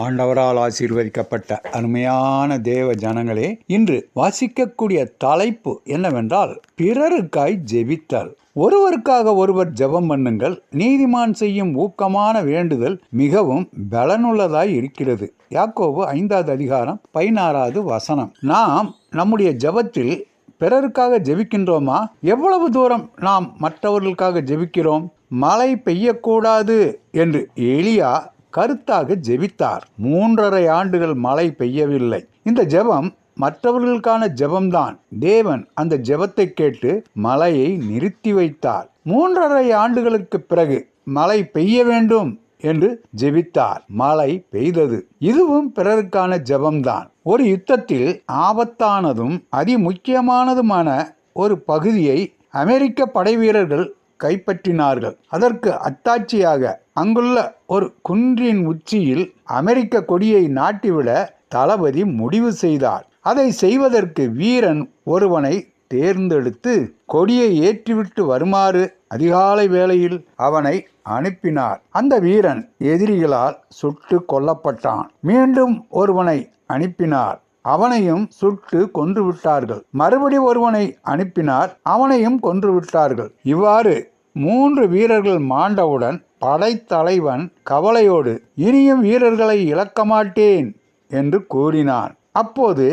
ஆண்டவரால் ஆசீர்வதிக்கப்பட்ட அருமையான தேவ ஜனங்களே, இன்று வாசிக்கக்கூடிய தலைப்பு என்னவென்றால் பிறருக்காய் ஜெபித்தல். ஒருவருக்காக ஒருவர் ஜெபம் பண்ணுங்கள், நீதிமான் செய்யும் ஊக்கமான வேண்டுதல் மிகவும் பலனுள்ளதாய் இருக்கிறது. யாக்கோபு 5வது அதிகாரம் 16வது வசனம். நாம் நம்முடைய ஜெபத்தில் பிறருக்காக ஜெபிக்கின்றோமா? எவ்வளவு தூரம் நாம் மற்றவர்களுக்காக ஜெபிக்கிறோம்? மழை பெய்யக்கூடாது என்று எலியா கருத்தாக ஜெபித்தார். 3½ ஆண்டுகள் மழை பெய்யவில்லை. இந்த ஜெபம் மற்றவர்களுக்கான ஜெபம்தான். தேவன் அந்த ஜெபத்தை கேட்டு மழையை நிறுத்தி வைத்தார். 3½ ஆண்டுகளுக்கு பிறகு மழை பெய்ய வேண்டும் என்று ஜெபித்தார். மழை பெய்தது. இதுவும் பிறருக்கான ஜெபம்தான். ஒரு யுத்தத்தில் ஆபத்தானதும் அதிமுக்கியமானதுமான ஒரு பகுதியை அமெரிக்க படை வீரர்கள் கைப்பற்றினார்கள். அதற்கு அத்தாட்சியாக அங்குள்ள ஒரு குன்றின் உச்சியில் அமெரிக்க கொடியை நாட்டிவிட தளபதி முடிவு செய்தார். அதை செய்வதற்கு வீரன் ஒருவனை தேர்ந்தெடுத்து கொடியை ஏற்றிவிட்டு வருமாறு அதிகாலை வேளையில் அவனை அனுப்பினார். அந்த வீரன் எதிரிகளால் சுட்டு கொல்லப்பட்டான். மீண்டும் ஒருவனை அனுப்பினார். அவனையும் சுட்டு கொன்று விட்டார்கள். மறுபடி ஒருவனை அனுப்பினார். அவனையும் கொன்று விட்டார்கள். இவ்வாறு 3 வீரர்கள் மாண்டவுடன் படைத்தலைவன் கவலையோடு இனியும் வீரர்களை இழக்க மாட்டேன் என்று கூறினான். அப்போது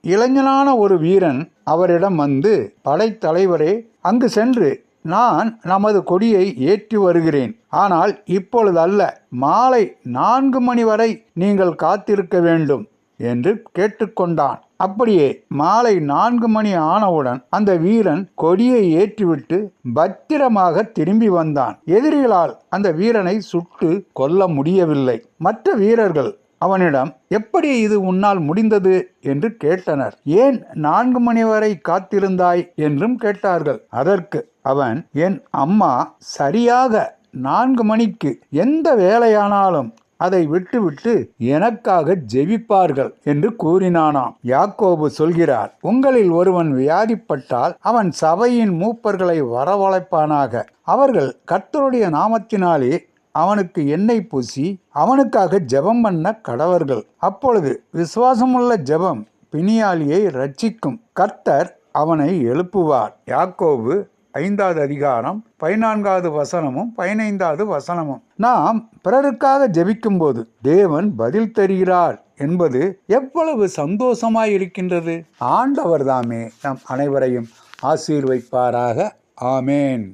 இளைஞனான ஒரு வீரன் அவரிடம் வந்து, படைத்தலைவரே, அங்கு சென்று நான் நமது கொடியை ஏற்றி வருகிறேன். ஆனால் இப்பொழுது அல்ல, மாலை 4 மணி வரை நீங்கள் காத்திருக்க வேண்டும் என்று கேட்டுக்கொண்டான். அப்படியே மாலை 4 மணி ஆனவுடன் அந்த வீரன் கொடியை ஏற்றிவிட்டு பத்திரமாக திரும்பி வந்தான். எதிரிகளால் அந்த வீரனை சுட்டு கொல்ல முடியவில்லை. மற்ற வீரர்கள் அவனிடம், எப்படி இது உன்னால் முடிந்தது என்று கேட்டனர். ஏன் 4 மணி வரை காத்திருந்தாய் என்றும் கேட்டார்கள். அதற்கு அவன், என் அம்மா சரியாக 4 மணிக்கு எந்த வேலையானாலும் அதை விட்டுவிட்டு எனக்காக ஜெபிப்பார்கள் என்று கூறினானாம். யாக்கோபு சொல்கிறார், உங்களில் ஒருவன் வியாதிப்பட்டால் அவன் சபையின் மூப்பர்களை வரவழைப்பானாக. அவர்கள் கர்த்தருடைய நாமத்தினாலே அவனுக்கு எண்ணெய் பூசி அவனுக்காக ஜெபம் பண்ண கடவர்கள். அப்பொழுது விசுவாசமுள்ள ஜெபம் பிணியாளியை ரட்சிக்கும். கர்த்தர் அவனை எழுப்புவார். யாக்கோபு 5வது அதிகாரம் 14வது வசனமும் 15வது வசனமும். நாம் பிறருக்காக ஜெபிக்கும் போது தேவன் பதில் தருகிறார் என்பது எவ்வளவு சந்தோஷமாய் இருக்கின்றது. ஆண்டவர் தாமே நம் அனைவரையும் ஆசீர்வதிப்பாராக. ஆமேன்.